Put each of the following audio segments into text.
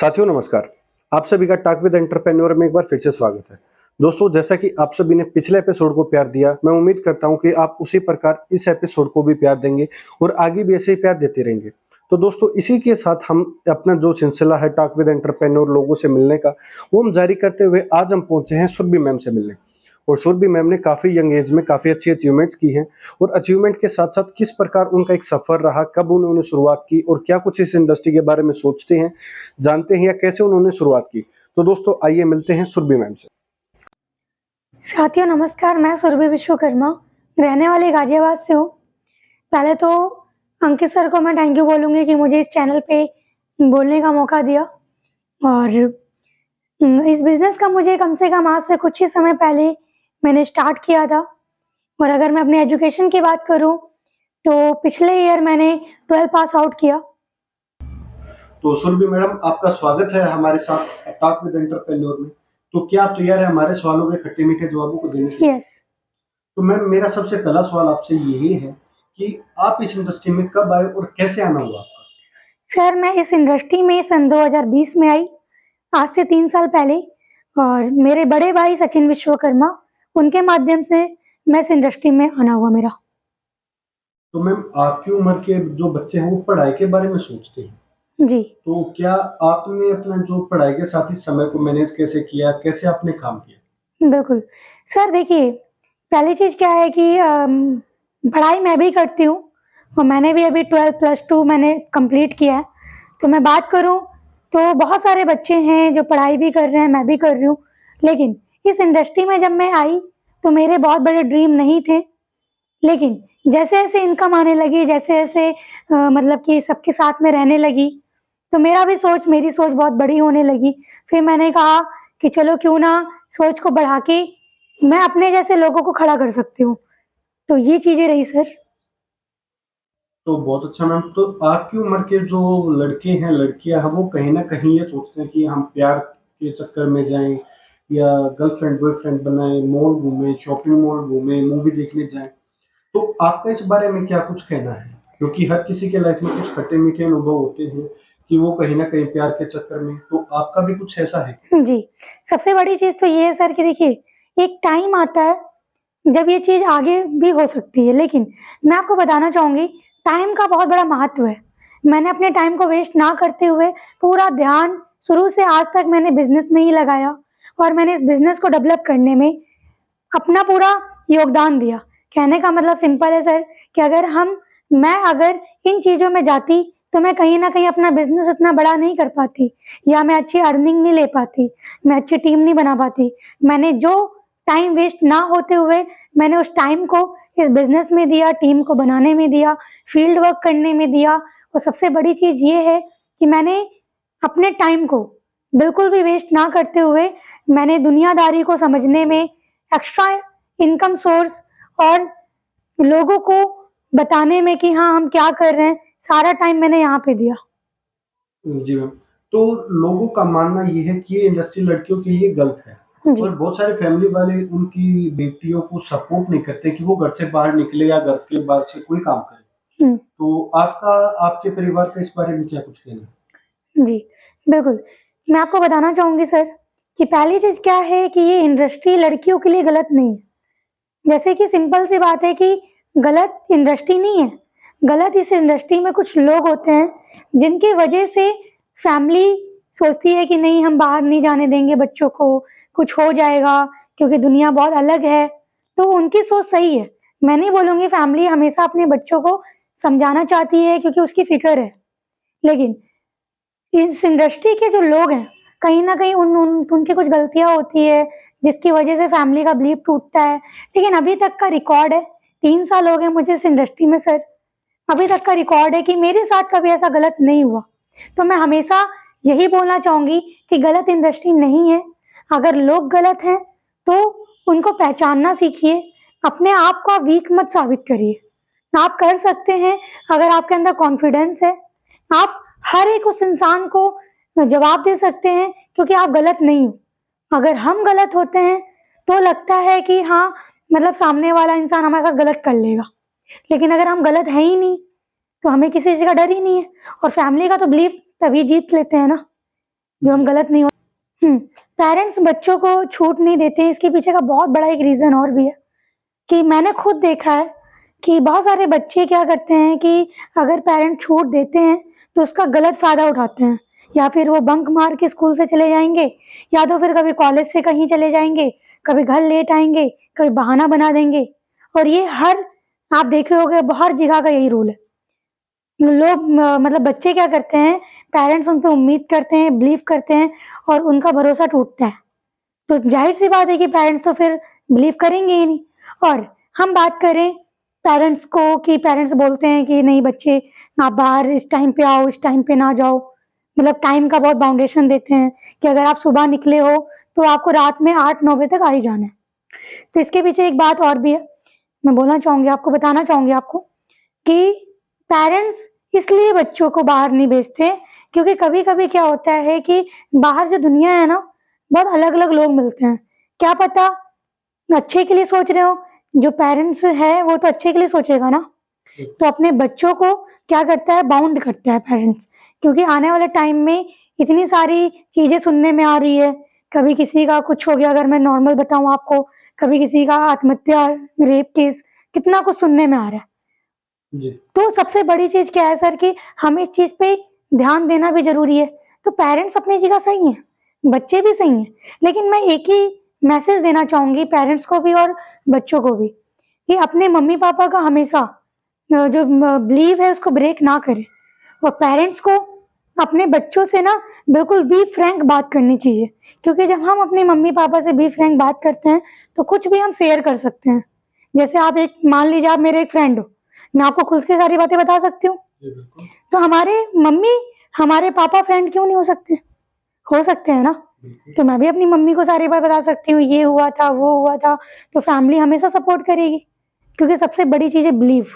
साथियों नमस्कार। आप सभी का टॉक विद एंटरप्रेन्योर में एक बार फिर से स्वागत है। दोस्तों, जैसा कि आप सभी ने पिछले एपिसोड को प्यार दिया, मैं उम्मीद करता हूं कि आप उसी प्रकार इस एपिसोड को भी प्यार देंगे और आगे भी ऐसे ही प्यार देते रहेंगे। तो दोस्तों, इसी के साथ हम अपना जो सिलसिला है टॉक विद एंटरप्रेन्योर लोगों से मिलने का, वो हम जारी करते हुए आज हम पहुंचे हैं सुरभि मैम से मिलने। और सुरभि मैम ने काफी यंग एज में काफी अच्छी अचीवमेंट्स की हैं और अचीवमेंट के साथ साथ किस प्रकार उनका एक सफर रहा, कब उन्होंने शुरुआत की और क्या कुछ इस इंडस्ट्री के बारे में सोचते हैं, जानते हैं या कैसे उन्होंने शुरुआत की। तो दोस्तों, आइए मिलते हैं सुरभि मैम से। साथियों नमस्कार, मैं सुरभि विश्वकर्मा रहने वाली गाजियाबाद से हूँ। पहले तो अंकित सर को मैं थैंक यू बोलूँगी कि मुझे इस चैनल पे बोलने का मौका दिया। और इस बिज़नेस का मुझे कम से कम आज से कुछ ही समय पहले मैंने स्टार्ट किया था। और अगर मैं अपने एजुकेशन की बात करूँ तो पिछले ईयर मैंने 12 पास आउट किया। तो सुरभि मैडम, आपका स्वागत है हमारे साथ टॉक विद एंटरप्रेन्योर में। तो क्या आप तैयार हैं हमारे सवालों के खट्टे मीठे जवाबों को देने के लिए? यस। तो मैम, मेरा सबसे पहला सवाल आपसे यही है कि आप इस इंडस्ट्री में कब आए और कैसे आना हुआ आपका? सर, मैं इस इंडस्ट्री में सन 2020 में आई, आज से 3 साल पहले। और मेरे बड़े भाई सचिन विश्वकर्मा, उनके माध्यम से मैं इस इंडस्ट्री में आना हुआ मेरा। तो मैम, आपकी उम्र के जो बच्चे हैं वो पढ़ाई के बारे में सोचते हैं, जी। तो क्या आपने अपना जो पढ़ाई के साथ ही समय को मैनेज कैसे किया, कैसे आपने काम किया? बिल्कुल। सर देखिए, पहली चीज़ क्या है कि पढ़ाई मैं भी करती हूँ और मैंने भी अभी 12 प्लस 2 मैंने कंप्लीट किया है। तो मैं बात करूँ तो बहुत सारे बच्चे हैं जो पढ़ाई भी कर रहे हैं, मैं भी कर रही हूँ। लेकिन इस इंडस्ट्री में जब मैं आई तो मेरे बहुत बड़े ड्रीम नहीं थे। लेकिन जैसे-जैसे इनकम आने लगी, जैसे-जैसे मतलब कि सबके साथ में रहने लगी, तो मेरी सोच बहुत बड़ी होने लगी। फिर मैंने कहा कि चलो क्यों ना सोच को बढ़ा के मैं अपने जैसे लोगों को खड़ा कर सकती हूँ। तो ये चीज़ें रही सर। तो बहुत अच्छा मैम। तो आपकी उम्र के जो लड़के हैं, लड़कियां हैं, वो कहीं ना कहीं ये सोचते हैं कि हम प्यार के चक्कर में जाएं या गर्लफ्रेंड बॉयफ्रेंड बनाएं, मॉल घूमें, शॉपिंग मॉल घूमें, मूवी देखने जाएं। तो आपका इस बारे में क्या कुछ कहना है? क्योंकि हर किसी के लाइफ में कुछ खट्टे मीठे अनुभव होते हैं कि वो कहीं ना कहीं प्यार के चक्कर में, तो आपका भी कुछ ऐसा है? जी, सबसे बड़ी चीज़ तो ये है सर कि देखिए, एक टाइम आता है जब ये चीज़ आगे भी हो सकती है। लेकिन मैं आपको बताना चाहूँगी, टाइम का बहुत बड़ा महत्व है। मैंने अपने टाइम को वेस्ट ना करते हुए पूरा ध्यान शुरू से आज तक मैंने बिज़नेस में ही लगाया और मैंने इस बिज़नेस को डेवलप करने में अपना पूरा योगदान दिया। कहने का मतलब सिंपल है सर कि मैं अगर इन चीज़ों में जाती तो मैं कहीं न कहीं अपना बिज़नेस इतना बड़ा नहीं कर पाती या मैं अच्छी अर्निंग नहीं ले पाती, मैं अच्छी टीम नहीं बना पाती। मैंने जो टाइम वेस्ट ना होते हुए मैंने उस टाइम को इस बिज़नेस में दिया, टीम को बनाने में दिया, फील्ड वर्क करने में दिया। और सबसे बड़ी चीज़ ये है कि मैंने अपने टाइम को बिल्कुल भी वेस्ट ना करते हुए मैंने दुनियादारी को समझने में, एक्स्ट्रा इनकम सोर्स और लोगों को बताने में कि हाँ, हम क्या कर रहे हैं, सारा टाइम मैंने यहाँ पे दिया। जी मैम। तो लोगों का मानना ये है कि ये इंडस्ट्री लड़कियों के लिए गलत है जी। और बहुत सारे फैमिली वाले उनकी बेटियों को सपोर्ट नहीं करते कि वो घर से बाहर निकले या घर के बाहर से कोई काम करे। तो आपका, आपके परिवार का इस बारे में क्या कुछ कहना है? जी, बिल्कुल। मैं आपको बताना चाहूँगी सर कि पहली चीज़ क्या है कि ये इंडस्ट्री लड़कियों के लिए गलत नहीं है। जैसे कि सिंपल सी बात है कि गलत इंडस्ट्री नहीं है, गलत इस इंडस्ट्री में कुछ लोग होते हैं जिनकी वजह से फैमिली सोचती है कि नहीं, हम बाहर नहीं जाने देंगे बच्चों को, कुछ हो जाएगा क्योंकि दुनिया बहुत अलग है। तो उनकी सोच सही है। मैं नहीं बोलूँगी, फैमिली हमेशा अपने बच्चों को समझाना चाहती है क्योंकि उसकी फ़िक्र है। लेकिन इस इंडस्ट्री के जो लोग हैं, कहीं न कहीं उनकी कुछ गलतियाँ होती है, जिसकी वजह से फैमिली का बिलीव टूटता है। लेकिन अभी तक का रिकॉर्ड है, 3 साल हो गए मुझे इस इंडस्ट्री में सर, अभी तक का रिकॉर्ड है कि मेरे साथ कभी ऐसा गलत नहीं हुआ। तो मैं हमेशा यही बोलना चाहूँगी कि गलत इंडस्ट्री नहीं है। अगर लोग गलत हैं, तो उनको पहचानना सीखिए, अपने आप को आप वीक मत साबित करिए। आप कर सकते हैं, अगर आपके अंदर कॉन्फिडेंस है, आप हर एक उस इंसान को जवाब दे सकते हैं क्योंकि आप गलत नहीं हो। अगर हम गलत होते हैं तो लगता है कि हाँ, मतलब सामने वाला इंसान हमारे साथ गलत कर लेगा। लेकिन अगर हम गलत हैं ही नहीं तो हमें किसी चीज़ का डर ही नहीं है और फैमिली का तो बिलीव तभी जीत लेते हैं ना। जो हम गलत नहीं हो। पेरेंट्स बच्चों को छूट नहीं देते, इसके पीछे का बहुत बड़ा एक रीज़न और भी है कि मैंने खुद देखा है कि बहुत सारे बच्चे क्या करते हैं कि अगर पेरेंट छूट देते हैं तो उसका गलत फ़ायदा उठाते हैं, या फिर वो बंक मार के स्कूल से चले जाएँगे, या तो फिर कभी कॉलेज से कहीं चले जाएँगे, कभी घर लेट आएँगे, कभी बहाना बना देंगे। और ये आप देखे होंगे हर जगह का यही रूल है। लोग मतलब बच्चे क्या करते हैं, पेरेंट्स उन पे उम्मीद करते हैं, बिलीव करते हैं और उनका भरोसा टूटता है। तो ज़ाहिर-सी बात है कि पेरेंट्स तो फिर बिलीव करेंगे ही नहीं। और हम बात करें पेरेंट्स को कि पेरेंट्स बोलते हैं कि नहीं बच्चे आप बाहर इस टाइम पे आओ, इस टाइम पे ना जाओ। मतलब टाइम का बहुत बाउंडेशन देते हैं कि अगर आप सुबह निकले हो तो आपको रात में 8-9 बजे तक आ ही जाना है। तो इसके पीछे एक बात और भी है, मैं बोलना चाहूँगी आपको, बताना चाहूँगी आपको कि पेरेंट्स इसलिए बच्चों को बाहर नहीं भेजते क्योंकि कभी-कभी क्या होता है कि बाहर जो दुनिया है ना, बहुत अलग-अलग लोग मिलते हैं। क्या पता अच्छे के लिए सोच रहे हो, जो पेरेंट्स है वो तो अच्छे के लिए सोचेगा ना। तो अपने बच्चों को क्या करता है, बाउंड करता है पेरेंट्स, क्योंकि आने वाले टाइम में इतनी सारी चीज़ें सुनने में आ रही है। कभी किसी का कुछ हो गया, अगर मैं नॉर्मल बताऊँ आपको, कभी किसी का आत्महत्या, रेप केस, कितना कुछ सुनने में आ रहा है। जी। तो सबसे बड़ी चीज़ क्या है सर कि हमें इस चीज़ पे ध्यान देना भी ज़रूरी है। तो पेरेंट्स अपनी जगह सही हैं, बच्चे भी सही हैं, लेकिन मैं एक ही मैसेज देना चाहूँगी पेरेंट्स को भी और बच्चों को भी कि अपने मम्मी-पापा का हमेशा जो बिलीव है उसको ब्रेक ना करें। और पेरेंट्स को अपने बच्चों से ना बिल्कुल बी फ्रैंक बात करनी चाहिए, क्योंकि जब हम अपने मम्मी-पापा से बी फ्रैंक बात करते हैं, तो कुछ भी हम शेयर कर सकते हैं। जैसे आप एक मान लीजिए आप मेरे एक फ्रेंड हो, मैं आपको खुल के सारी बातें बता सकती हूँ। जी, बिल्कुल। तो हमारे मम्मी, हमारे पापा फ्रेंड क्यों नहीं हो सकते? हो सकते हैं ना? बिल्कुल। तो मैं भी अपनी मम्मी को सारी बात बता सकती हूँ, ये हुआ था, वो हुआ था, तो फैमिली हमेशा सपोर्ट करेगी। क्योंकि सबसे बड़ी चीज़ है बिलीव।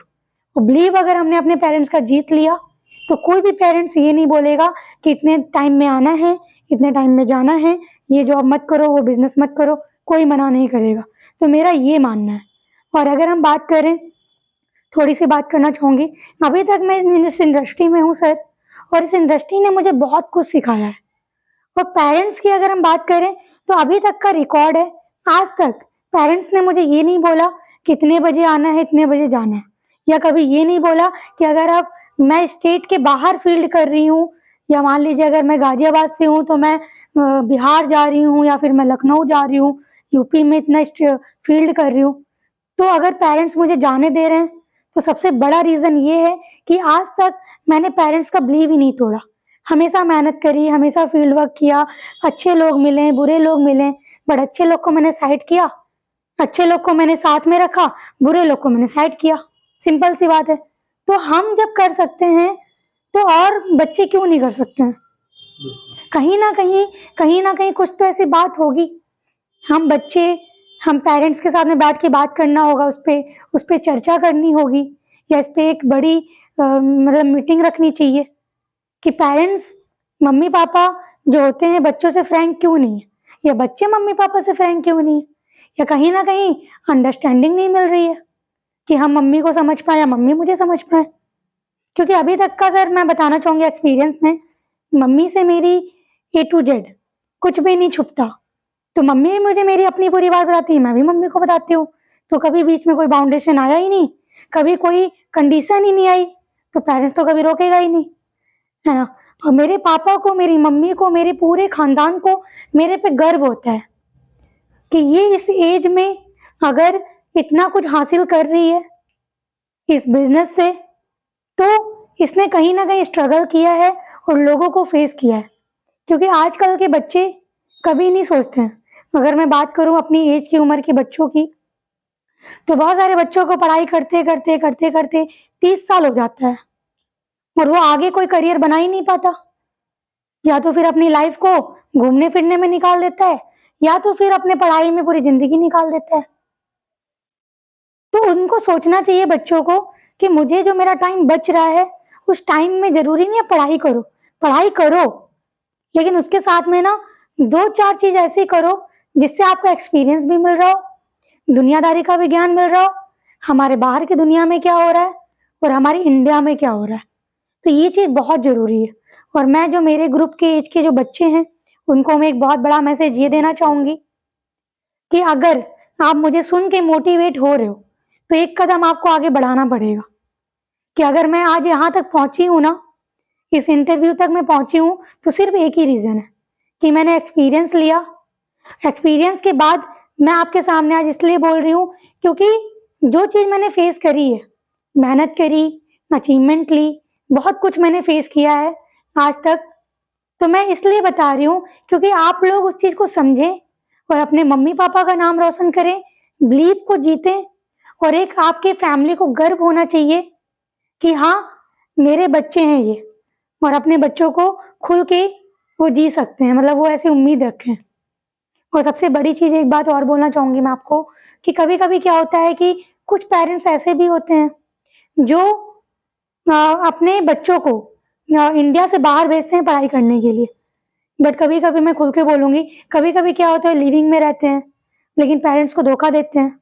और बिलीव अगर हमने अपने पेरेंट्स का जीत लिया, तो कोई भी पेरेंट्स ये नहीं बोलेगा कि इतने टाइम में आना है, इतने टाइम में जाना है, ये जॉब मत करो, वो बिज़नेस मत करो, कोई मना नहीं करेगा। तो मेरा ये मानना है। और अगर हम बात करें, थोड़ी-सी बात करना चाहूँगी, अभी तक मैं इस इंडस्ट्री में हूँ सर, और इस इंडस्ट्री ने मुझे बहुत कुछ सिखाया है। और पेरेंट्स की अगर हम बात करें, तो अभी तक का रिकॉर्ड है, आज तक पेरेंट्स ने मुझे ये नहीं बोला कि इतने बजे आना है, इतने बजे जाना है, या कभी ये नहीं बोला कि अगर आप मैं स्टेट के बाहर फील्ड कर रही हूँ, या मान लीजिए अगर मैं गाज़ियाबाद से हूँ तो मैं बिहार जा रही हूँ, या फिर मैं लखनऊ जा रही हूँ, यूपी में इतना फील्ड कर रही हूँ। तो अगर पेरेंट्स मुझे जाने दे रहे हैं, तो सबसे बड़ा रीज़न ये है कि आज तक मैंने पेरेंट्स का बिलीव ही नहीं तोड़ा। हमेशा मेहनत करी, हमेशा फील्ड वर्क किया, अच्छे लोग मिले, बुरे लोग मिले, बट अच्छे लोग को मैंने साइड किया, अच्छे लोग को मैंने साथ में रखा, बुरे लोग को मैंने साइड किया। सिंपल सी बात है। तो हम जब कर सकते हैं, तो और बच्चे क्यों नहीं कर सकते हैं? कहीं न कहीं कुछ तो ऐसी बात होगी। हम बच्चे, हम पेरेंट्स के साथ में बैठ के बात करना होगा, उस पे चर्चा करनी होगी, या इस पे एक बड़ी मतलब मीटिंग रखनी चाहिए कि पेरेंट्स, मम्मी-पापा जो होते हैं बच्चों से फ्रैंक क्यों नहीं है, या बच्चे मम्मी-पापा से फ्रैंक क्यों नहीं है, या कहीं न कहीं अंडरस्टैंडिंग नहीं मिल रही है कि हम मम्मी को समझ पाएँ या मम्मी मुझे समझ पाएँ। क्योंकि अभी तक का सर मैं बताना चाहूँगी एक्सपीरियंस में, मम्मी से मेरी ए टू जेड कुछ भी नहीं छुपता। तो मम्मी भी मुझे मेरी अपनी पूरी बात बताती है, मैं भी मम्मी को बताती हूँ। तो कभी बीच में कोई बाउंडेशन आया ही नहीं, कभी कोई कंडीशन ही नहीं आई, तो पेरेंट्स तो कभी रोकेगा ही नहीं, है ना? और मेरे पापा को, मेरी मम्मी को, मेरे पूरे खानदान को मेरे पे गर्व होता है कि ये इस एज में अगर इतना कुछ हासिल कर रही है इस बिज़नेस से, तो इसने कहीं न कहीं स्ट्रगल किया है और लोगों को फेस किया है। क्योंकि आजकल के बच्चे कभी नहीं सोचते हैं। अगर मैं बात करूँ अपनी एज की उम्र के बच्चों की, तो बहुत सारे बच्चों को पढ़ाई करते-करते 30 साल हो जाता है और वो आगे कोई करियर बना ही नहीं पाता। या तो फिर अपनी लाइफ को घूमने-फिरने में निकाल देता है, या तो फिर अपने पढ़ाई में पूरी ज़िंदगी निकाल देता है। तो उनको सोचना चाहिए बच्चों को कि मुझे जो मेरा टाइम बच रहा है, उस टाइम में ज़रूरी नहीं है पढ़ाई करो, लेकिन उसके साथ में ना 2-4 चीज़ ऐसी करो जिससे आपको एक्सपीरियंस भी मिल रहा हो, दुनियादारी का भी ज्ञान मिल रहा हो, हमारे बाहर की दुनिया में क्या हो रहा है और हमारी इंडिया में क्या हो रहा है। तो ये चीज़ बहुत ज़रूरी है। और मैं जो मेरे ग्रुप के एज के जो बच्चे हैं, उनको मैं एक बहुत बड़ा मैसेज ये देना चाहूंगी कि अगर आप मुझे सुन के मोटिवेट हो रहे हो तो एक कदम आपको आगे बढ़ाना पड़ेगा। कि अगर मैं आज यहाँ तक पहुंची हूँ ना, इस इंटरव्यू तक मैं पहुंची हूँ, तो सिर्फ एक ही रीजन है कि मैंने एक्सपीरियंस लिया। एक्सपीरियंस के बाद मैं आपके सामने आज इसलिए बोल रही हूँ क्योंकि जो चीज़ मैंने फेस करी है, मेहनत करी, अचीवमेंट ली, बहुत कुछ मैंने फेस किया है आज तक, तो मैं इसलिए बता रही हूँ क्योंकि आप लोग उस चीज़ को समझें और अपने मम्मी पापा का नाम रोशन करें, बिलीव को जीतें, और एक आपके फैमिली को गर्व होना चाहिए कि हाँ मेरे बच्चे हैं ये, और अपने बच्चों को खुल के वो जी सकते हैं, मतलब वो ऐसी उम्मीद रखें। और सबसे बड़ी चीज़ एक बात और बोलना चाहूँगी मैं आपको कि कभी-कभी क्या होता है कि कुछ पेरेंट्स ऐसे भी होते हैं जो अपने बच्चों को इंडिया से बाहर भेजते हैं पढ़ाई करने के लिए। बट कभी-कभी मैं खुल के बोलूँगी, कभी-कभी क्या होता है लिविंग में रहते हैं, लेकिन पेरेंट्स को धोखा देते हैं।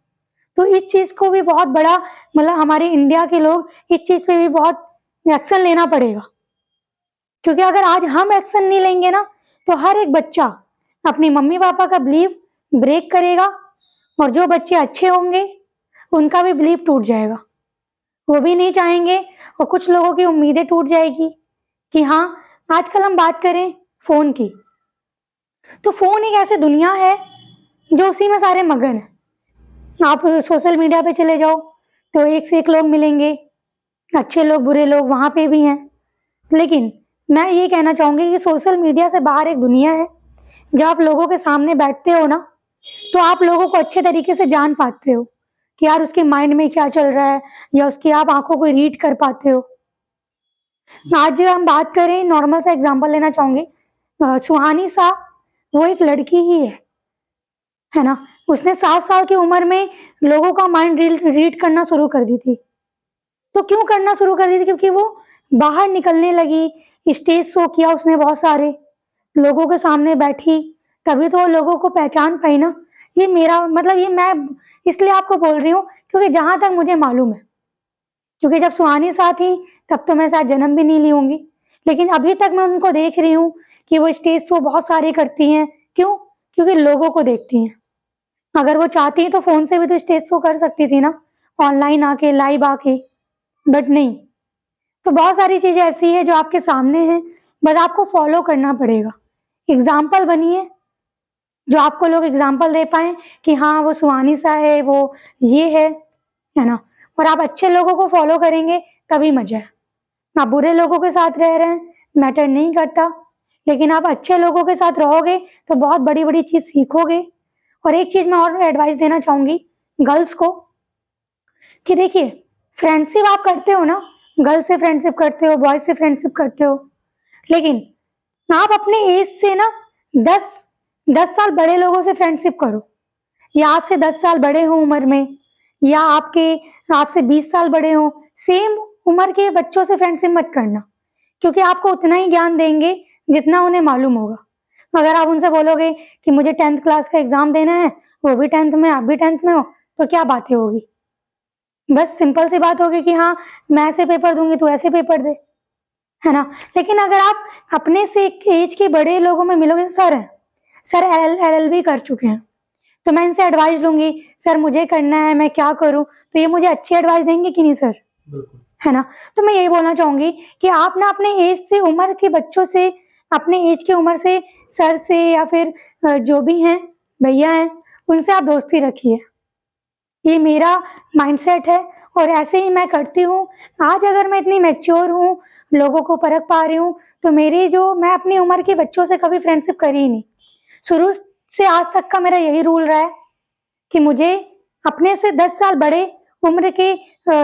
तो इस चीज़ को भी बहुत बड़ा, मतलब हमारे इंडिया के लोग इस चीज़ पे भी बहुत एक्शन लेना पड़ेगा। क्योंकि अगर आज हम एक्शन नहीं लेंगे ना, तो हर एक बच्चा अपनी मम्मी पापा का बिलीव ब्रेक करेगा, और जो बच्चे अच्छे होंगे उनका भी बिलीव टूट जाएगा। वो भी नहीं चाहेंगे, और कुछ लोगों की उम्मीदें टूट जाएगी कि हाँ, आजकल हम बात करें फ़ोन की, तो फ़ोन एक ऐसी दुनिया है जो उसी में सारे मगन हैं। आप सोशल मीडिया पे चले जाओ तो एक से एक लोग मिलेंगे, अच्छे लोग बुरे लोग वहाँ पे भी हैं। लेकिन मैं ये कहना चाहूँगी कि सोशल मीडिया से बाहर एक दुनिया है, जब आप लोगों के सामने बैठते हो ना, तो आप लोगों को अच्छे तरीके से जान पाते हो कि यार उसके माइंड में क्या चल रहा है, या उसकी आप आँखों को रीड कर पाते हो। आज हम बात करें, नॉर्मल सा एग्ज़ाम्पल लेना चाहूँगी, सुहानी सा वो एक लड़की ही है ना? उसने 7 साल की उम्र में लोगों का माइंड रीड करना शुरू कर दी थी। तो क्यों करना शुरू कर दी थी? क्योंकि वो बाहर निकलने लगी, स्टेज शो किया उसने बहुत सारे, लोगों के सामने बैठी, तभी तो वो लोगों को पहचान पाई ना। ये मेरा मतलब, ये मैं इसलिए आपको बोल रही हूँ क्योंकि जहाँ तक मुझे मालूम है, क्योंकि जब सुहानी साथ थी तब तो मैं शायद जन्म भी नहीं ली होंगी, लेकिन अभी तक मैं उनको देख रही हूँ कि वो स्टेज शो बहुत सारे करती हैं। क्यों? क्योंकि लोगों को देखती हैं। अगर वो चाहती तो फ़ोन से भी तो स्टेज शो कर सकती थी ना, ऑनलाइन आके, लाइव आके, बट नहीं। तो बहुत सारी चीज़ें ऐसी हैं जो आपके सामने हैं, बस आपको फॉलो करना पड़ेगा। एग्ज़ाम्पल बनिए, जो आपको लोग एग्ज़ाम्पल दे पाएँ कि हाँ, वो सुहानी सा है, वो ये है ना? और आप अच्छे लोगों को फॉलो करेंगे तभी मज़ा है। आप बुरे लोगों के साथ रह रहे हैं, मैटर नहीं करता, लेकिन आप अच्छे लोगों के साथ रहोगे तो बहुत बड़ी-बड़ी चीज़ सीखोगे। और एक चीज़ मैं और एडवाइस देना चाहूँगी गर्ल्स को कि देखिए, फ्रेंडशिप आप करते हो ना, गर्ल्स से फ्रेंडशिप करते हो, बॉयज़ से फ्रेंडशिप करते हो, लेकिन आप अपने एज से ना 10 साल बड़े लोगों से फ्रेंडशिप करो, या आपसे 10 साल बड़े हों उम्र में, या आपसे 20 साल बड़े हों, सेम उम्र के बच्चों से फ्रेंडशिप मत करना, क्योंकि आपको उतना ही ज्ञान देंगे जितना उन्हें मालूम होगा। अगर आप उनसे बोलोगे कि मुझे 10th क्लास का एग्ज़ाम देना है, वो भी 10th में, आप भी 10th में हो, तो क्या बातें होगी? बस सिंपल सी बात होगी कि हाँ, मैं ऐसे पेपर दूँगी, तू ऐसे पेपर दे, है ना? लेकिन अगर आप अपने से एक एज के बड़े लोगों में मिलोगे, सर LLB कर चुके हैं, तो मैं इनसे एडवाइस लूँगी, सर मुझे करना है, मैं क्या करूँ? तो ये मुझे अच्छी एडवाइस देंगे कि नहीं सर? बिल्कुल। है ना? तो मैं यही बोलना चाहूँगी कि आप ना अपने एज से, उम्र के बच्चों से, अपने एज की उम्र से सर से, या फिर जो भी हैं, भैया हैं, उनसे आप दोस्ती रखिए। ये मेरा माइंडसेट है और ऐसे ही मैं करती हूँ। आज अगर मैं इतनी मैच्योर हूँ, लोगों को परख पा रही हूँ, तो मैं अपनी उम्र के बच्चों से कभी फ्रेंडशिप करी ही नहीं। शुरू से आज तक का मेरा यही रूल रहा है कि मुझे अपने से 10 साल बड़े उम्र के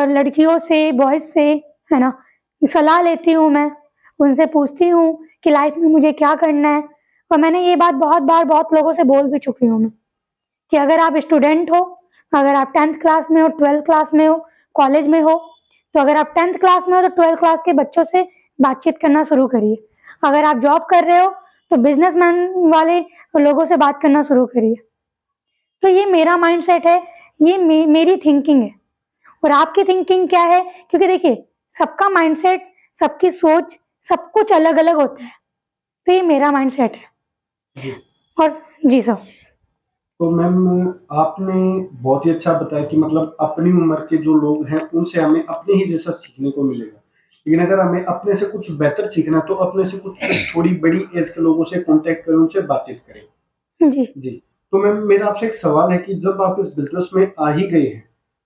लड़कियों से, बॉयज़ से, है ना, सलाह लेती हूँ मैं, उनसे पूछती हूँ कि लाइफ में मुझे क्या करना है। और मैंने ये बात बहुत बार बहुत लोगों से बोल भी चुकी हूँ मैं कि अगर आप स्टूडेंट हो, अगर आप 10th क्लास में हो, 12th क्लास में हो, कॉलेज में हो, तो अगर आप 10th क्लास में हो तो 12th क्लास के बच्चों से बातचीत करना शुरू करिए। अगर आप जॉब कर रहे हो तो बिजनेसमैन वाले लोगों से बात करना शुरू करिए। तो ये मेरा माइंडसेट है, ये मेरी थिंकिंग है। और आपकी थिंकिंग क्या है? क्योंकि देखिए, सबका माइंडसेट, सबकी सोच, सब कुछ अलग-अलग होता है। तो ये मेरा माइंडसेट है। जी। और जी सर। तो मैम आपने बहुत ही अच्छा बताया कि मतलब अपनी उम्र के जो लोग हैं उनसे हमें अपने ही जैसा सीखने को मिलेगा। लेकिन अगर हमें अपने से कुछ बेहतर सीखना है तो अपने से कुछ थोड़ी बड़ी एज के लोगों से कांटेक्ट करें, उनसे बातचीत करें। जी। जी। तो मैम मेरा आपसे एक सवाल है कि जब आप इस बिज़नेस में आ ही गए हैं,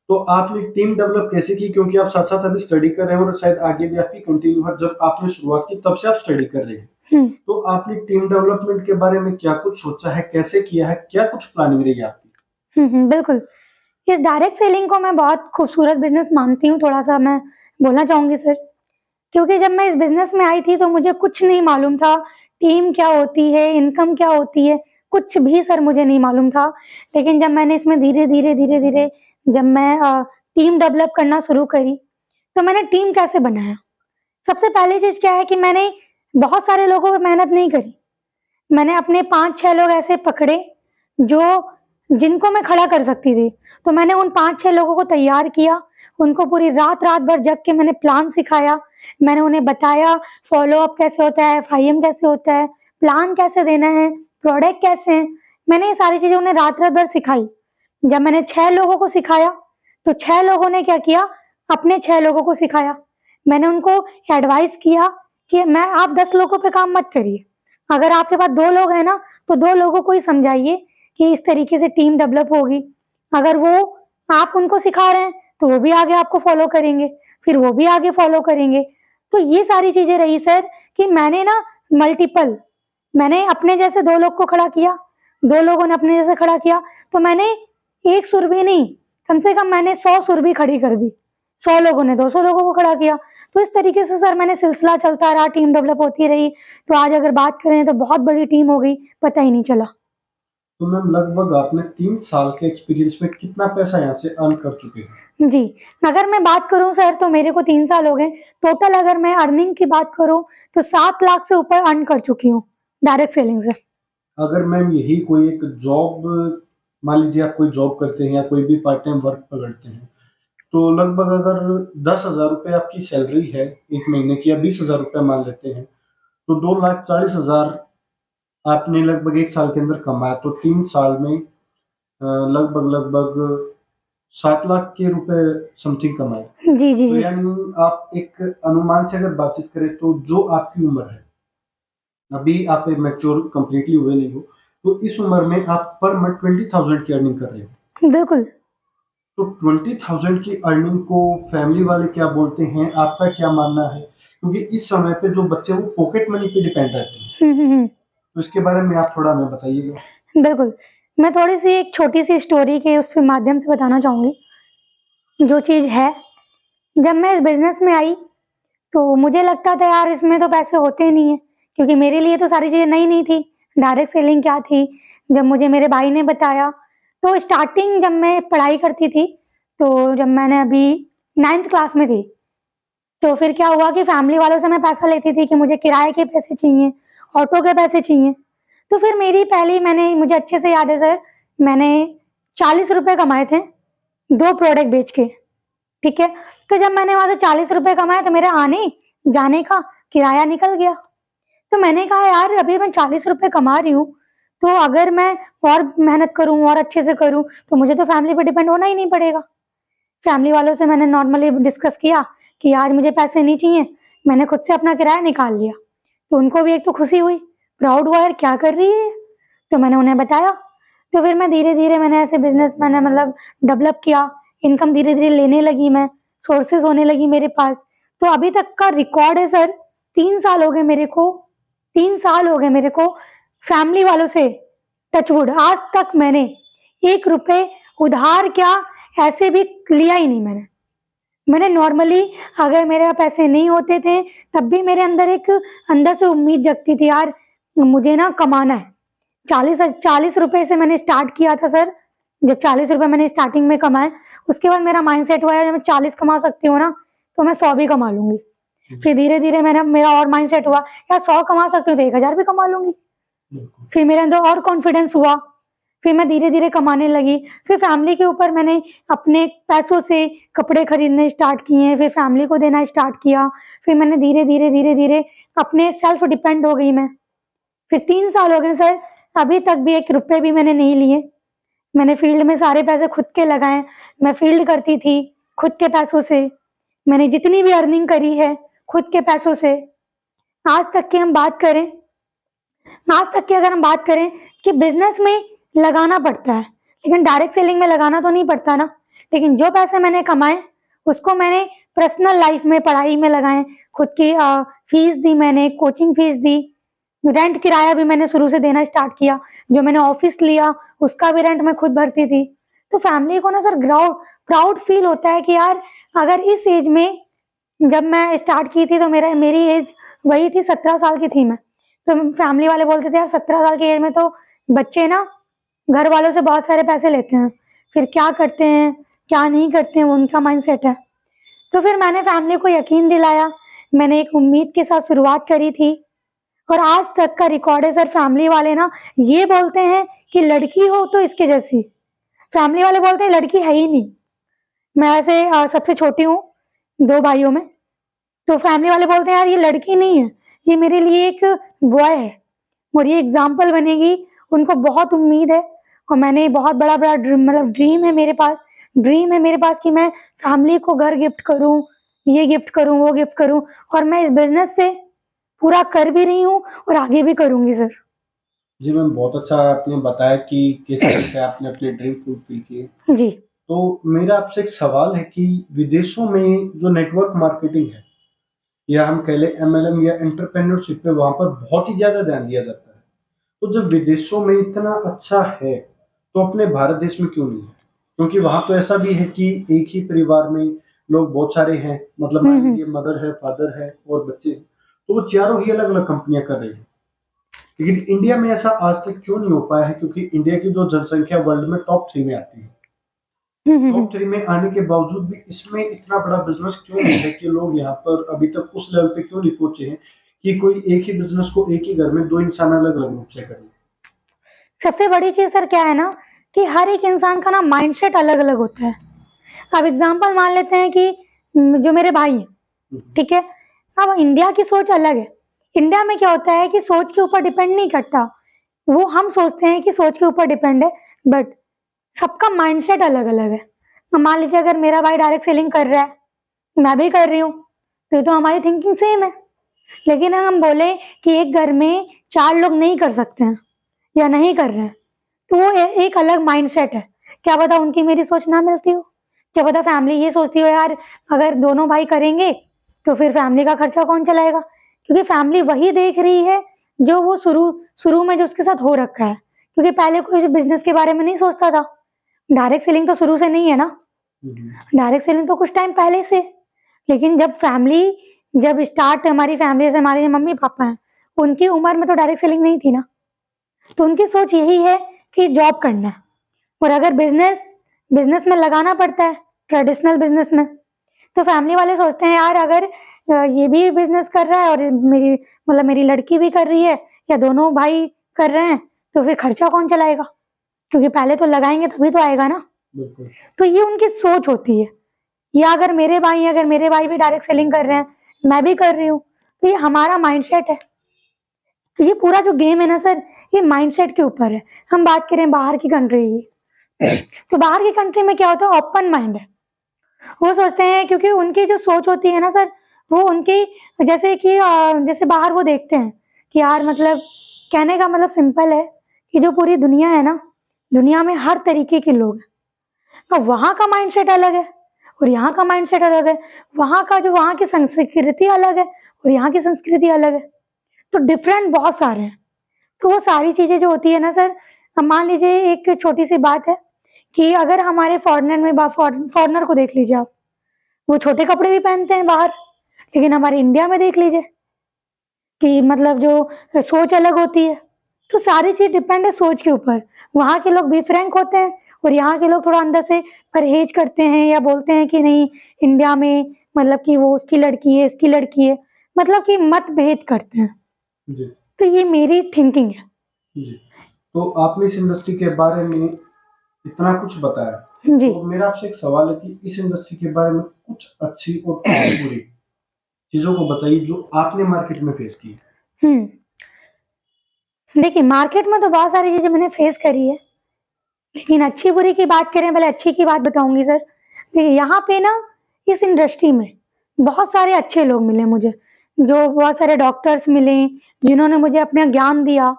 तो आपने टीम डेवलप कैसे की? क्योंकि आप साथ-साथ अभी स्टडी कर रहे हैं और शायद आगे भी आपकी कंटिन्यू है, जब आपने शुरुआत की तब से आप स्टडी कर रहे हैं। हुँ। तो आपने टीम डेवलपमेंट के बारे में क्या कुछ सोचा है? कैसे किया है? क्या कुछ प्लानिंग रही है आपकी? बिल्कुल। इस डायरेक्ट सेलिंग को मैं बहुत खूबसूरत बिज़नेस मानती हूँ, थोड़ा-सा मैं बोलना चाहूँगी सर। क्योंकि जब मैं इस बिज़नेस में आई थी तो मुझे कुछ नहीं मालूम था, टीम क्या होती है, इनकम क्या होती है, कुछ भी सर मुझे नहीं मालूम था। लेकिन जब मैंने इसमें धीरे-धीरे जब मैं टीम डेवलप करना शुरू करी, तो मैंने टीम कैसे बनाया? सबसे पहली चीज़ क्या है कि मैंने बहुत सारे लोगों पे मेहनत नहीं करी। मैंने अपने 5-6 लोग ऐसे पकड़े जो जिनको मैं खड़ा कर सकती थी। तो मैंने उन 5-6 लोगों को तैयार किया, उनको पूरी रात-रात भर जग के मैंने प्लान सिखाया। मैंने उन्हें बताया फ़ॉलो अप कैसे होता है, एफआईएम कैसे होता है, प्लान कैसे देना है, प्रोडक्ट कैसे हैं। मैंने ये सारी चीज़ें उन्हें रात-रात भर सिखाई। जब मैंने 6 लोगों को सिखाया, तो 6 लोगों ने क्या किया, अपने 6 लोगों को सिखाया। मैंने उनको एडवाइस किया कि मैं आप 10 लोगों पे काम मत करिए। अगर आपके पास 2 लोग हैं ना, तो 2 लोगों को ही समझाइए कि इस तरीके से टीम डेवलप होगी। अगर वो आप उनको सिखा रहे हैं, तो वो भी आगे आपको फ़ॉलो करेंगे, फिर वो भी आगे फ़ॉलो करेंगे। तो ये सारी चीज़ें रही सर कि मैंने ना मल्टीपल मैंने अपने जैसे 2 लोग को खड़ा किया, 2 लोगों ने अपने जैसे खड़ा किया, तो मैंने 1 सुरभि नहीं, कम से कम मैंने 100 सुरभि खड़ी कर दी। 100 लोगों ने 200 लोगों को खड़ा किया। तो इस तरीके से सर मैंने सिलसिला चलता रहा, टीम डेवलप होती रही। तो आज अगर बात करें तो बहुत बड़ी टीम हो गई, पता ही नहीं चला। तो मैम लगभग आपने 3 साल के एक्सपीरियंस में कितना पैसा यहाँ से अर्न कर चुके हैं? जी, अगर मैं बात करूँ सर तो मेरे को 3 साल हो गए। टोटल अगर मैं अर्निंग की बात करूँ तो 7 लाख से ऊपर अर्न कर चुकी हूँ, डायरेक्ट सेलिंग से। अगर मैम यही कोई एक जॉब, मान लीजिए आप कोई जॉब करते हैं या कोई भी पार्ट टाइम वर्क पकड़ते हैं, तो लगभग अगर 10,000 रुपए आपकी सैलरी है एक महीने की, या 20,000 रुपए मान लेते हैं, तो 2,40,000 आपने लगभग एक साल के अंदर कमाया। तो 3 साल में लगभग 7 लाख के रुपए समथिंग कमाए। जी, जी, तो जी। यानी आप एक अनुमान से अगर बातचीत करें तो जो आपकी उम्र है, अभी आप मैच्योर कंप्लीटली हुए नहीं हो, तो इस उम्र में आप पर मंथ 20,000 की अर्निंग कर रहे हो। बिल्कुल। तो 20,000 की अर्निंग को फैमिली वाले क्या बोलते हैं? आपका क्या मानना है? क्योंकि इस समय पे जो बच्चे वो पॉकेट मनी पे डिपेंड रहते हैं। हुँ। तो इसके बारे में आप थोड़ा हमें बताइएगा। बिल्कुल। मैं थोड़ी-सी एक छोटी-सी स्टोरी के उस माध्यम से बताना चाहूँगी। जो चीज़ है, जब मैं इस बिज़नेस में आई, तो मुझे लगता था यार इसमें तो पैसे होते नहीं हैं, क्योंकि मेरे लिए तो सारी चीज़ें नई-नई थी। डायरेक्ट सेलिंग क्या थी, जब मुझे मेरे भाई ने बताया, तो स्टार्टिंग जब मैं पढ़ाई करती थी, तो जब मैंने अभी 9th क्लास में थी, तो फिर क्या हुआ कि फैमिली वालों से मैं पैसा लेती थी कि मुझे किराए के पैसे चाहिए, ऑटो के पैसे चाहिए। तो फिर मेरी पहली मैंने मुझे अच्छे से याद है सर, मैंने ₹40 कमाए थे, 2 प्रोडक्ट बेच के, ठीक है? तो जब मैंने वहाँ से ₹40 कमाए तो मेरे आने-जाने का किराया निकल गया। तो मैंने कहा यार अभी मैं ₹40 कमा रही हूँ, तो अगर मैं और मेहनत करूँ और अच्छे से करूँ, तो मुझे तो फैमिली पे डिपेंड होना ही नहीं पड़ेगा। फैमिली वालों से मैंने नॉर्मली डिस्कस किया कि आज मुझे पैसे नहीं चाहिए, मैंने खुद से अपना किराया निकाल लिया। तो उनको भी एक तो खुशी हुई, प्राउड हुआ यार क्या कर रही है ये? तो मैंने उन्हें बताया। तो फिर मैं धीरे-धीरे मैंने ऐसे बिज़नेस मैंने मतलब डेवलप किया, इनकम धीरे-धीरे लेने लगी मैं, सोर्सेज़ होने लगी मेरे पास। तो अभी तक का रिकॉर्ड है सर, 3 साल हो गए मेरे को 3 साल हो गए मेरे को फैमिली वालों से टचवुड आज तक मैंने ₹1 उधार क्या ऐसे भी लिया ही नहीं मैंने। मैंने नॉर्मली अगर मेरे पास पैसे नहीं होते थे, तब भी मेरे अंदर से उम्मीद जगती थी यार मुझे ना कमाना है। 40 से मैंने स्टार्ट किया था सर। जब ₹40 मैंने स्टार्टिंग में कमाए, उसके बाद मेरा माइंडसेट हुआ यार जब मैं 40 कमा सकती हूँ ना, तो मैं 100 भी कमा लूँगी। फिर धीरे-धीरे मेरा और माइंडसेट हुआ यार 100 कमा सकती हूँ तो 1000 भी कमा लूँगी। फिर मेरे अंदर और कॉन्फिडेंस हुआ, फिर मैं धीरे-धीरे कमाने लगी, फिर फैमिली के ऊपर मैंने अपने पैसों से कपड़े खरीदने स्टार्ट किए, फिर फैमिली को देना स्टार्ट किया, फिर मैंने धीरे-धीरे अपने सेल्फ डिपेंड हो गई मैं। फिर 3 साल हो गए सर, अभी तक भी 1 रुपए भी मैंने नहीं लिए। मैंने फील्ड में सारे पैसे खुद के लगाए। मैं फील्ड करती थी खुद के पैसों से। मैंने जितनी भी अर्निंग करी है खुद के पैसों से। आज तक की हम बात करें आज तक की अगर हम बात करें कि बिजनेस में लगाना पड़ता है, लेकिन डायरेक्ट सेलिंग में लगाना तो नहीं पड़ता ना। लेकिन जो पैसे मैंने कमाए उसको मैंने पर्सनल लाइफ में, पढ़ाई में लगाए। खुद की फीस दी, मैंने कोचिंग फीस दी, रेंट किराया भी मैंने शुरू से देना स्टार्ट किया। जो मैंने ऑफिस लिया उसका भी रेंट मैं खुद भरती थी। तो फैमिली को ना सर प्राउड फील होता है कि यार, अगर इस एज में जब मैं स्टार्ट की थी तो मेरी एज वही थी, 17 साल की थी मैं। तो फैमिली वाले बोलते थे यार 17 साल की एज में तो बच्चे ना घर वालों से बहुत सारे पैसे लेते हैं, फिर क्या करते हैं क्या नहीं करते हैं, वो उनका माइंडसेट है। तो फिर मैंने फैमिली को यकीन दिलाया, मैंने एक उम्मीद के साथ शुरुआत करी थी, और आज तक का रिकॉर्ड है सर। फैमिली वाले ना ये बोलते हैं कि लड़की हो तो इसके जैसी। फैमिली वाले बोलते हैं लड़की है ही नहीं। मैं ऐसे सबसे छोटी हूँ 2 भाइयों में। तो फैमिली वाले बोलते हैं यार ये लड़की नहीं है, ये मेरे लिए एक बॉय है और ये एग्जाम्पल बनेगी। उनको बहुत उम्मीद है और मैंने बहुत बड़ा बड़ा ड्रीम है मेरे पास। ड्रीम है मेरे पास कि मैं फैमिली को घर गिफ्ट करूं, ये गिफ्ट करूं, वो गिफ्ट करूं, और मैं इस बिजनेस से पूरा कर भी रही हूँ और आगे भी करूंगी सर। जी मैम, बहुत अच्छा आपने बताया कि किस तरह से आपने अपने ड्रीम फुलफिल किए। जी। तो मेरा आपसे एक सवाल है कि विदेशों में जो नेटवर्क मार्केटिंग है, या हम कह लें एमएलएम या एंटरप्रेन्योरशिप पे, वहां पर बहुत ही ज्यादा ध्यान दिया जाता है। तो जब विदेशों में इतना अच्छा है तो अपने भारत देश में क्यों नहीं है? क्योंकि वहां तो ऐसा भी है कि एक ही परिवार में लोग बहुत सारे हैं, मतलब मान लीजिए मदर है, फादर है और बच्चे हैं, तो वो चारों ही अलग अलग कंपनियां कर रही हैं। लेकिन इंडिया में ऐसा आज तक क्यों नहीं हो पाया है? क्योंकि इंडिया की जो जनसंख्या वर्ल्ड में टॉप 3 में आती है। टॉप 3 में आने के बावजूद भी इसमें इतना बड़ा बिजनेस क्यों नहीं है कि लोग यहाँ पर अभी तक उस लेवल पे क्यों नहीं पहुंचे हैं कि कोई एक ही बिजनेस को एक ही घर में 2 इंसान अलग अलग रूप से करें? सबसे बड़ी चीज सर क्या है ना, कि हर एक इंसान का ना माइंडसेट अलग अलग होता है। अब एग्जांपल मान लेते हैं कि जो मेरे भाई हैं, ठीक है। अब इंडिया की सोच अलग है। इंडिया में क्या होता है कि सोच के ऊपर डिपेंड नहीं करता, वो हम सोचते हैं कि सोच के ऊपर डिपेंड है, बट सबका माइंडसेट अलग अलग है। अब मान लीजिए अगर मेरा भाई डायरेक्ट सेलिंग कर रहा है, मैं भी कर रही हूँ, तो ये तो हमारी थिंकिंग सेम है। लेकिन अगर हम बोले कि एक घर में 4 लोग नहीं कर सकते हैं या नहीं कर रहे हैं, तो वो एक अलग माइंडसेट है। क्या पता उनकी मेरी सोच ना मिलती हो, क्या पता फैमिली ये सोचती हो यार अगर दोनों भाई करेंगे तो फिर फैमिली का खर्चा कौन चलाएगा। क्योंकि फैमिली वही देख रही है जो वो शुरू शुरू में जो उसके साथ हो रखा है। क्योंकि पहले कोई बिजनेस के बारे में नहीं सोचता था। डायरेक्ट सेलिंग तो शुरू से नहीं है ना, डायरेक्ट सेलिंग तो कुछ टाइम पहले से। लेकिन जब स्टार्ट हमारी फैमिली से, हमारे मम्मी पापा हैं, उनकी उम्र में तो डायरेक्ट सेलिंग नहीं थी ना। तो उनकी सोच यही है कि जॉब करना है, और अगर बिजनेस में लगाना पड़ता है, ट्रेडिशनल बिजनेस में, तो फैमिली वाले सोचते हैं यार अगर ये भी बिजनेस कर रहा है और मेरी लड़की भी कर रही है, या दोनों भाई कर रहे हैं, तो फिर खर्चा कौन चलाएगा? क्योंकि पहले तो लगाएंगे तभी तो आएगा ना। तो ये उनकी सोच होती है। या अगर मेरे भाई भी डायरेक्ट सेलिंग कर रहे हैं, मैं भी कर रही हूँ, तो ये हमारा माइंडसेट है। तो ये पूरा जो गेम है ना सर, ये माइंडसेट के ऊपर है। हम बात करें बाहर की कंट्री की, तो बाहर की कंट्री में क्या होता है, ओपन माइंड है। वो सोचते हैं, क्योंकि उनकी जो सोच होती है ना सर, वो उनकी जैसे बाहर वो देखते हैं कि यार मतलब, कहने का मतलब सिंपल है कि जो पूरी दुनिया है ना, दुनिया में हर तरीके के लोग हैं। तो वहाँ का माइंडसेट अलग है और यहाँ का माइंडसेट अलग है। वहाँ की संस्कृति अलग है और यहाँ की संस्कृति अलग है। तो डिफरेंट बहुत सारे हैं। तो वो सारी चीजें जो होती है ना सर, हम मान लीजिए एक छोटी सी बात है कि अगर हमारे फॉरेनर को देख लीजिए आप, वो छोटे कपड़े भी पहनते हैं बाहर। लेकिन हमारे इंडिया में देख लीजिए कि मतलब जो सोच अलग होती है। तो सारी चीज डिपेंड है सोच के ऊपर। वहाँ के लोग भी फ्रैंक होते हैं और यहाँ के लोग थोड़ा अंदर से परहेज करते हैं, या बोलते हैं कि नहीं इंडिया में मतलब कि वो उसकी लड़की है, इसकी लड़की है, मतलब कि मतभेद करते हैं। जी। तो ये मेरी थिंकिंग है। जी। तो आपने इस इंडस्ट्री के बारे में इतना कुछ बताया, जी। तो मेरा आपसे एक सवाल है कि इस इंडस्ट्री के बारे में कुछ अच्छी और कुछ बुरी चीजों को बताइए जो आपने मार्केट में फेस की। देखिए, मार्केट में तो बहुत सारी चीज़ें मैंने फेस करी है, लेकिन अच्छी बुरी की बात करें, पहले अच्छी की बात बताऊँगी सर। देखिए, यहाँ पे ना इस इंडस्ट्री में बहुत सारे अच्छे लोग मिले मुझे, जो बहुत सारे डॉक्टर्स मिले, जिन्होंने मुझे अपना ज्ञान दिया।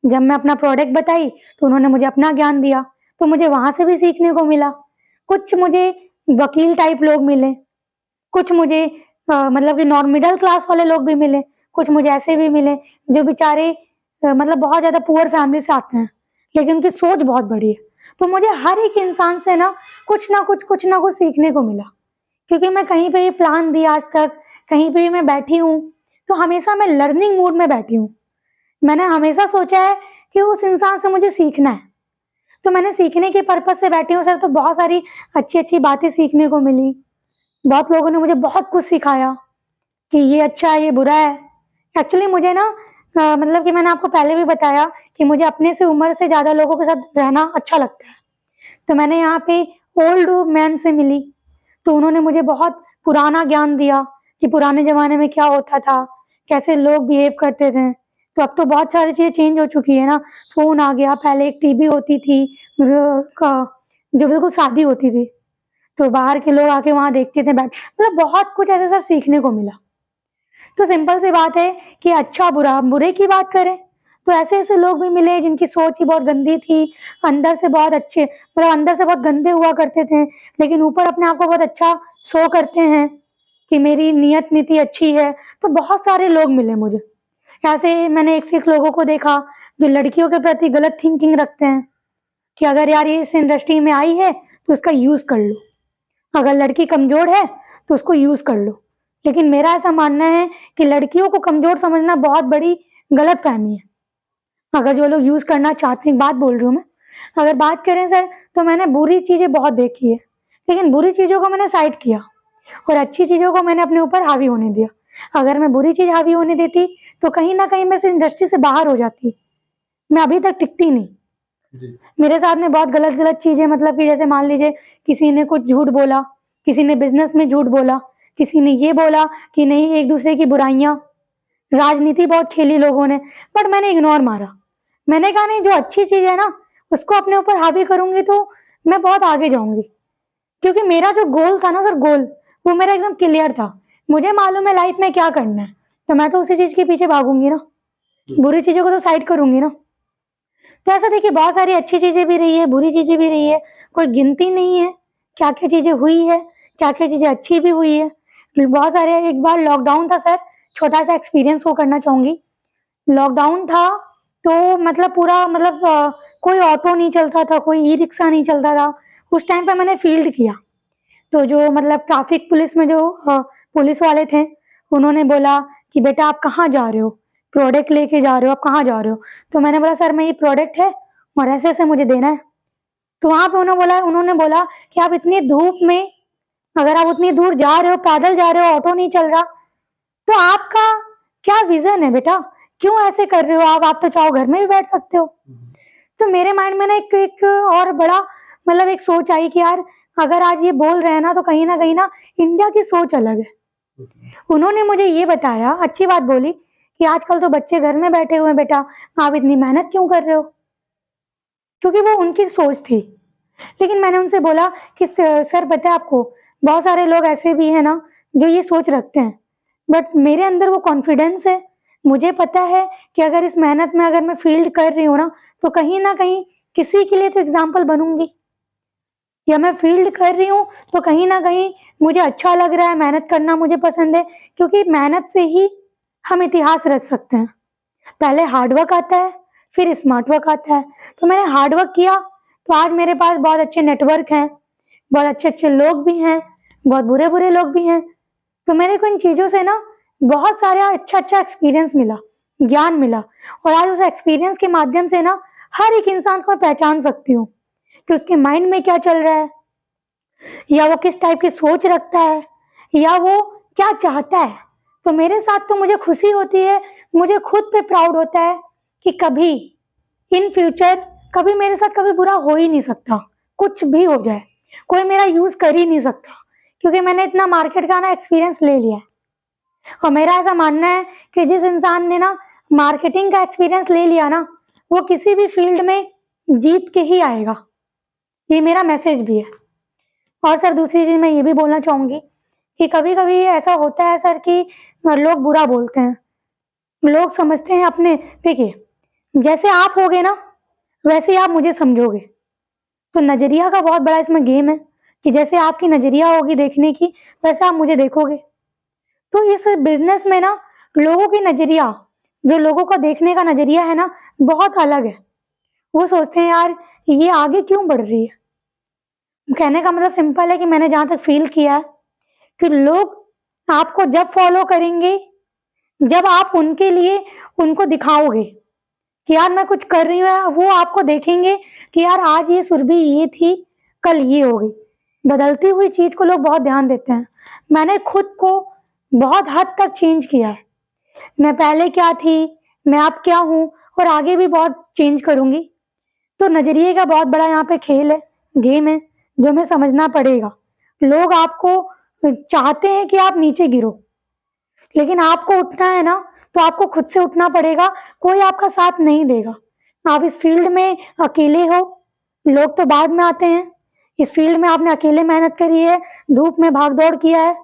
जब मैं अपना प्रोडक्ट बताई, तो उन्होंने मुझे अपना ज्ञान दिया, तो मुझे वहाँ से भी सीखने को मिला। कुछ मुझे वकील टाइप लोग मिले, कुछ मुझे मतलब कि मिडल क्लास वाले लोग भी मिले, कुछ मुझे ऐसे भी मिले जो बेचारे मतलब बहुत ज़्यादा पुअर फैमिली से आते हैं, लेकिन उनकी सोच बहुत बड़ी है। तो मुझे हर एक इंसान से ना कुछ ना कुछ सीखने को मिला, क्योंकि मैं कहीं पे भी प्लान दिया आज तक, कहीं पे भी मैं बैठी हूँ, तो हमेशा मैं लर्निंग मूड में बैठी हूँ। मैंने हमेशा सोचा है कि उस इंसान से मुझे सीखना है, तो मैंने सीखने के पर्पज़ से बैठी हूँ सर, तो बहुत सारी अच्छी-अच्छी बातें सीखने को मिली। बहुत लोगों ने मुझे बहुत कुछ सिखाया कि ये अच्छा है, ये बुरा है। एक्चुअली मुझे ना मतलब कि मैंने आपको पहले भी बताया कि मुझे अपने से उम्र से ज़्यादा लोगों के साथ रहना अच्छा लगता है। तो मैंने यहाँ पे ओल्ड मैन से मिली, तो उन्होंने मुझे बहुत पुराना ज्ञान दिया कि पुराने ज़माने में क्या होता था, कैसे लोग बिहेव करते थे। तो अब तो बहुत सारी चीज़ें चेंज हो चुकी है ना, फ़ोन आ गया, पहले एक टीवी होती थी जो बिल्कुल सादी होती थी। तो बाहर के लोग आके वहाँ देखते थे बैठ, मतलब बहुत कुछ ऐसा सब सीखने को मिला। तो सिंपल सी बात है कि अच्छा बुरा, बुरे की बात करें तो ऐसे-ऐसे लोग भी मिले जिनकी सोच ही बहुत गंदी थी, अंदर से बहुत अच्छे, मतलब अंदर से बहुत गंदे हुआ करते थे, लेकिन ऊपर अपने आप को बहुत अच्छा शो करते हैं कि मेरी नियत नीति अच्छी है। तो बहुत सारे लोग मिले मुझे। ऐसे मैंने एक से एक लोगों को देखा जो लड़कियों के प्रति गलत थिंकिंग रखते हैं कि अगर यार ये इस इंडस्ट्री में आई है तो इसका यूज़ कर लो। अगर लड़की कमज़ोर है, तो उसको यूज़ कर लो। लेकिन मेरा ऐसा मानना है कि लड़कियों को कमज़ोर समझना बहुत बड़ी गलतफ़हमी है। अगर जो लोग यूज़ करना चाहते हैं, बात बोल रही हूँ मैं। अगर बात करें सर, तो मैंने बुरी चीज़ें बहुत देखी है, लेकिन बुरी चीज़ों को मैंने साइड किया और अच्छी चीज़ों को मैंने अपने ऊपर हावी होने दिया। अगर मैं बुरी चीज़ हावी होने देती, तो कहीं न कहीं मैं इस इंडस्ट्री से बाहर हो जाती। मैं अभी तक टिकती नहीं। जी। मेरे साथ में बहुत गलत-गलत चीज़ें, मतलब कि जैसे मान लीजिए किसी ने कुछ झूठ बोला, किसी ने बिज़नेस में झूठ बोला, किसी ने ये बोला कि नहीं एक-दूसरे की बुराइयाँ, राजनीति बहुत खेली लोगों ने, बट मैंने इग्नोर मारा। मैंने कहा नहीं, जो अच्छी चीज़ है ना, उसको अपने ऊपर हावी करूँगी तो मैं बहुत आगे जाऊँगी। क्योंकि मेरा जो गोल था ना सर, गोल, वो मेरा एकदम क्लियर था। मुझे मालूम है लाइफ़ में क्या करना है, तो मैं तो उसी चीज़ के पीछे भागूँगी ना, बुरी चीज़ों को तो साइड करूँगी ना। तो ऐसा देखिए बहुत सारी अच्छी चीज़ें भी रही है, बुरी चीज़ें भी रही है, कोई गिनती नहीं है, क्या-क्या चीज़ें हुई है, क्या-क्या चीज़ें अच्छी भी हुई है। बहुत सारे, एक बार लॉकडाउन था सर, छोटा-सा एक्सपीरियंस वो करना चाहूँगी। लॉकडाउन था, तो मतलब पूरा मतलब कोई ऑटो नहीं चलता था, कोई ई-रिक्शा नहीं चलता था। उस टाइम पे मैंने फ़ील्ड किया। तो जो मतलब ट्रैफिक पुलिस में जो पुलिस वाले थे, उन्होंने बोला कि बेटा आप कहाँ जा रहे हो? प्रोडक्ट लेके जा रहे हो, आप कहाँ जा रहे हो? तो मैंने बोला सर मैं ये प्रोडक्ट है और ऐसे-ऐसे मुझे देना है। तो वहाँ पे उन्होंने बोला कि आप इतनी धूप में, अगर आप उतनी दूर जा रहे हो, पैदल जा रहे हो, ऑटो नहीं चल रहा, तो आपका क्या विज़न है बेटा? क्यों ऐसे कर रहे हो आप? आप तो चाहो घर में भी बैठ सकते हो। तो मेरे माइंड में ना एक एक और बड़ा मतलब एक सोच आई कि यार अगर आज ये बोल रहे हैं ना, तो कहीं न कहीं ना इंडिया की सोच अलग है। उन्होंने मुझे ये बताया, अच्छी बात बोली कि आजकल तो बच्चे घर में बैठे हुए हैं बेटा, आप इतनी मेहनत क्यों कर रहे हो? क्योंकि वो उनकी सोच थी। लेकिन मैंने उनसे बोला कि सर पता है आपको, बहुत सारे लोग ऐसे भी हैं ना जो ये सोच रखते हैं, बट मेरे अंदर वो कॉन्फिडेंस है। मुझे पता है कि अगर इस मेहनत में अगर मैं फ़ील्ड कर रही हूँ ना, तो कहीं न कहीं किसी के लिए तो एग्ज़ाम्पल बनूँगी, या मैं फ़ील्ड कर रही हूँ, तो कहीं न कहीं मुझे अच्छा लग रहा है, मेहनत करना मुझे पसंद है, क्योंकि मेहनत से ही हम इतिहास रच सकते हैं। पहले हार्ड वर्क आता है, फिर स्मार्ट वर्क आता है। तो मैंने हार्ड वर्क किया, तो आज मेरे पास बहुत अच्छे नेटवर्क हैं, बहुत अच्छे-अच्छे लोग भी हैं, बहुत बुरे-बुरे लोग भी हैं। तो मेरे को इन चीज़ों से ना बहुत सारा अच्छा-अच्छा एक्सपीरियंस मिला, ज्ञान मिला, और आज उस एक्सपीरियंस के माध्यम से ना हर एक इंसान को मैं पहचान सकती हूँ कि उसके माइंड में क्या चल रहा है, या वो किस टाइप की सोच रखता है, या वो क्या चाहता है। तो मेरे साथ तो मुझे खुशी होती है, मुझे खुद पे प्राउड होता है कि कभी इन फ्यूचर कभी मेरे साथ कभी बुरा हो ही नहीं सकता, कुछ भी हो जाए, कोई मेरा यूज़ कर ही नहीं सकता, क्योंकि मैंने इतना मार्केट का ना एक्सपीरियंस ले लिया है। और मेरा ऐसा मानना है कि जिस इंसान ने ना मार्केटिंग का एक्सपीरियंस ले लिया ना, वो किसी भी फील्ड में जीत के ही आएगा। ये मेरा मैसेज भी है। और सर दूसरी चीज़ मैं ये भी बोलना चाहूँगी कि कभी-कभी ऐसा होता है सर कि लोग बुरा बोलते हैं। लोग समझते हैं अपने, देखिए जैसे आप होगे ना वैसे ही आप मुझे समझोगे। तो नज़रिया का बहुत बड़ा इसमें गेम है कि जैसे आपकी नज़रिया होगी देखने की वैसे आप मुझे देखोगे। तो इस बिज़नेस में ना लोगों की नज़रिया, जो लोगों का देखने का नज़रिया है ना बहुत अलग है। वो सोचते हैं यार ये आगे क्यों बढ़ रही है। कहने का मतलब सिंपल है कि मैंने जहाँ तक फ़ील किया है कि लोग आपको जब फ़ॉलो करेंगे, जब आप उनके लिए उनको दिखाओगे कि यार मैं कुछ कर रही हूँ, वो आपको देखेंगे कि यार आज ये सुरभि ये थी, कल ये हो गई। बदलती हुई चीज़ को लोग बहुत ध्यान देते हैं। मैंने खुद को बहुत हद तक चेंज किया है। मैं पहले क्या थी, मैं अब क्या हूँ और आगे भी बहुत चेंज करूँगी। तो नज़रिए का बहुत बड़ा यहाँ पे खेल है, गेम है, जो हमें समझना पड़ेगा। लोग आपको चाहते हैं कि आप नीचे गिरो, लेकिन आपको उठना है ना तो आपको खुद से उठना पड़ेगा, कोई आपका साथ नहीं देगा। आप इस फील्ड में अकेले हो, लोग तो बाद में आते हैं। इस फील्ड में आपने अकेले मेहनत करी है, धूप में भाग-दौड़ किया है,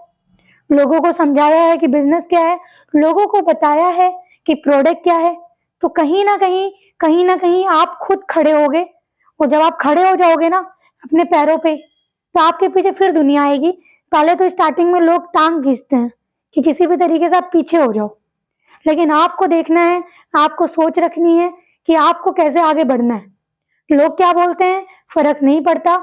लोगों को समझाया है कि बिज़नेस क्या है, लोगों को बताया है कि प्रोडक्ट क्या है। तो कहीं न कहीं आप खुद खड़े होगे और जब आप खड़े हो जाओगे ना अपने पैरों पे, तो आपके पीछे फिर दुनिया आएगी। पहले तो स्टार्टिंग में लोग टाँग खींचते हैं कि किसी भी तरीके से आप पीछे हो जाओ, लेकिन आपको देखना है, आपको सोच रखनी है कि आपको कैसे आगे बढ़ना है। लोग क्या बोलते हैं, फ़र्क नहीं पड़ता,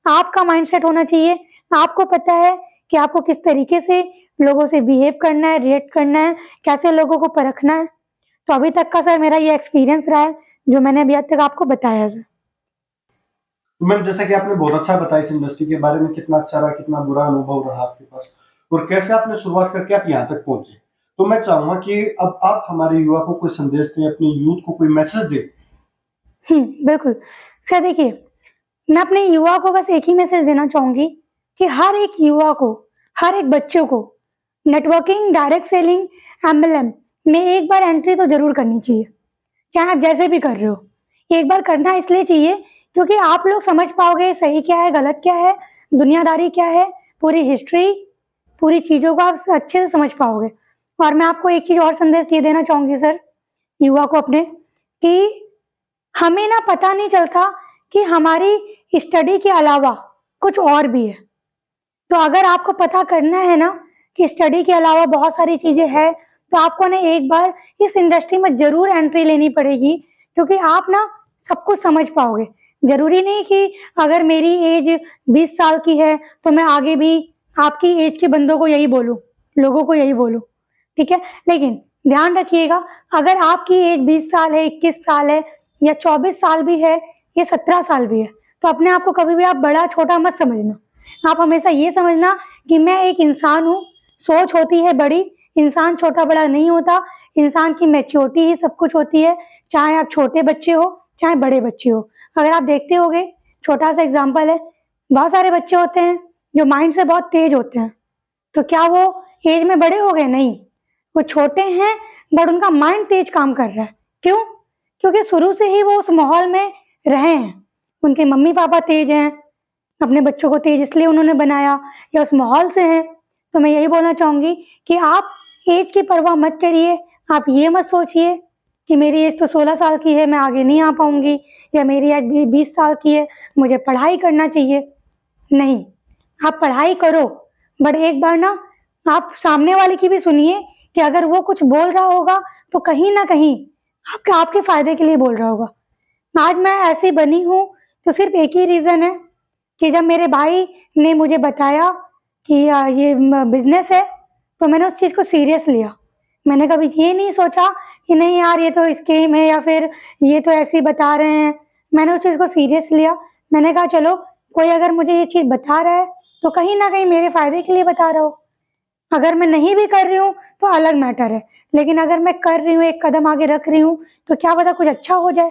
आपका माइंडसेट होना चाहिए। आपको पता है कि आपको किस तरीके से लोगों से बिहेव करना है, रिएक्ट करना है, कैसे लोगों को परखना है। तो अभी तक का सर मेरा ये एक्सपीरियंस रहा है, जो मैंने अभी तक आपको बताया है सर। तो मैम जैसा कि आपने बहुत अच्छा बताया इस इंडस्ट्री के बारे में, कितना अच्छा रहा, कितना बुरा अनुभव रहा आपके पास और कैसे आपने शुरुआत करके आप यहाँ तक पहुंचे। तो मैं चाहूंगा कि अब आप हमारे युवा को कोई संदेश दें, अपने यूथ को कोई मैसेज दें। बिल्कुल। सर देखिए, मैं अपने युवा को बस एक ही मैसेज देना चाहूँगी कि हर एक युवा को, हर एक बच्चे को नेटवर्किंग, डायरेक्ट सेलिंग, एमएलएम में एक बार एंट्री तो ज़रूर करनी चाहिए। चाहे आप जैसे भी कर रहे हो। एक बार करना इसलिए चाहिए क्योंकि आप लोग समझ पाओगे सही क्या है, गलत क्या है, दुनियादारी क्या है, पूरी हिस्ट्री, पूरी चीज़ों को आप अच्छे से समझ पाओगे। और मैं आपको एक चीज़ और संदेश ये देना चाहूँगी सर, युवा को अपने, कि हमें ना पता नहीं चलता कि हमारी स्टडी के अलावा कुछ और भी है। तो अगर आपको पता करना है ना कि स्टडी के अलावा बहुत सारी चीज़ें हैं, तो आपको ना एक बार इस इंडस्ट्री में ज़रूर एंट्री लेनी पड़ेगी, क्योंकि आप ना सब कुछ समझ पाओगे। ज़रूरी नहीं कि अगर मेरी एज 20 साल की है, तो मैं आगे भी आपकी एज के बंदों को यही बोलूँ, लोगों को यही बोलूँ, ठीक है? लेकिन ध्यान रखिएगा, अगर आपकी एज 20 साल है, 21 साल है या 24 साल भी है या 17 साल भी है, तो अपने आप को कभी भी आप बड़ा-छोटा मत समझना। आप हमेशा ये समझना कि मैं एक इंसान हूँ, सोच होती है बड़ी, इंसान छोटा-बड़ा नहीं होता, इंसान की मैच्योरिटी ही सब कुछ होती है, चाहे आप छोटे बच्चे हो, चाहे बड़े बच्चे हो। अगर आप देखते होंगे, छोटा-सा एग्ज़ाम्पल है, बहुत सारे बच्चे होते हैं, जो माइंड से बहुत तेज़ होते हैं, तो क्या वो एज में बड़े हो गए? नहीं, वो छोटे हैं बट उनका माइंड तेज़ काम कर रहा है। क्यों? क्योंकि शुरू से ही वो उस माहौल में रहे हैं, उनके मम्मी-पापा तेज़ हैं, अपने बच्चों को तेज इसलिए उन्होंने बनाया या उस माहौल से हैं। तो मैं यही बोलना चाहूँगी कि आप एज की परवाह मत करिए, आप ये मत सोचिए कि मेरी एज तो 16 साल की है, मैं आगे नहीं आ पाऊँगी, या मेरी एज भी 20 साल की है, मुझे पढ़ाई करना चाहिए। नहीं, आप पढ़ाई करो, बट एक बार ना आप सामने वाले की भी सुनिए कि अगर वो कुछ बोल रहा होगा, तो कहीं न कहीं आपके आपके फ़ायदे के लिए बोल रहा होगा। आज मैं ऐसी बनी हूँ, तो सिर्फ़ एक ही रीज़न है कि जब मेरे भाई ने मुझे बताया कि ये बिज़नेस है, तो मैंने उस चीज़ को सीरियस लिया। मैंने कभी ये नहीं सोचा कि नहीं यार ये तो स्कीम है या फिर ये तो ऐसे ही बता रहे हैं। मैंने उस चीज़ को सीरियस लिया। मैंने कहा चलो कोई अगर मुझे ये चीज़ बता रहा है, तो कहीं न कहीं मेरे फ़ायदे के लिए बता रहा हो। अगर मैं नहीं भी कर रही हूँ, तो अलग मैटर है। लेकिन अगर मैं कर रही हूँ, एक कदम आगे रख रही हूँ, तो क्या पता कुछ अच्छा हो जाए।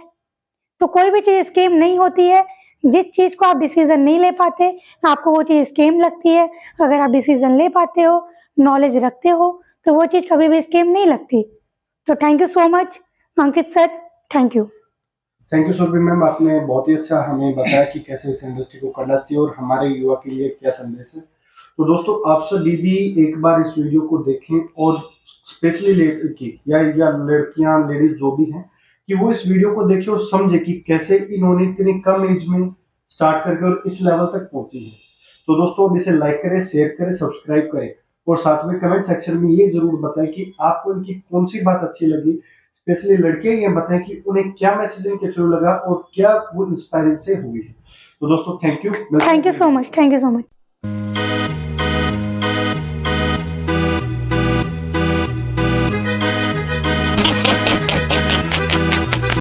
तो कोई भी चीज़ स्कीम नहीं होती है। जिस चीज़ को आप डिसीज़न नहीं ले पाते, आपको वो चीज़ स्कीम लगती है। अगर आप डिसीज़न ले पाते हो, नॉलेज रखते हो, तो वो चीज़ कभी भी स्कीम नहीं लगती। तो thank you so much Ankit sir, thank you. Thank you Surabhi ma'am, आपने बहुत ही अच्छा हमें बताया कि कैसे इस इंडस्ट्री को करना चाहिए और हमारे युवा के लिए क्या संदेश है। तो दोस्तों आप सभी भी एक बार इस वीडियो को देखें और स्पेशली लड़की या लड़कियां लेडीज जो भी हैं कि वो इस वीडियो को देखें और समझे कि कैसे इन्होंने इतनी कम एज में स्टार्ट करके और इस लेवल तक पहुंची है। तो दोस्तों अब इसे लाइक करें, शेयर करें, सब्सक्राइब करें और साथ में कमेंट सेक्शन में ये जरूर बताएं कि आपको इनकी कौन सी बात अच्छी लगी। स्पेशली लड़कियां ये बताएं कि उन्हें क्या मैसेज इनके थ्रू लगा और क्या वो इंस्पायरिंग से हुई है। तो दोस्तों thank you thank you so much, thank you so much.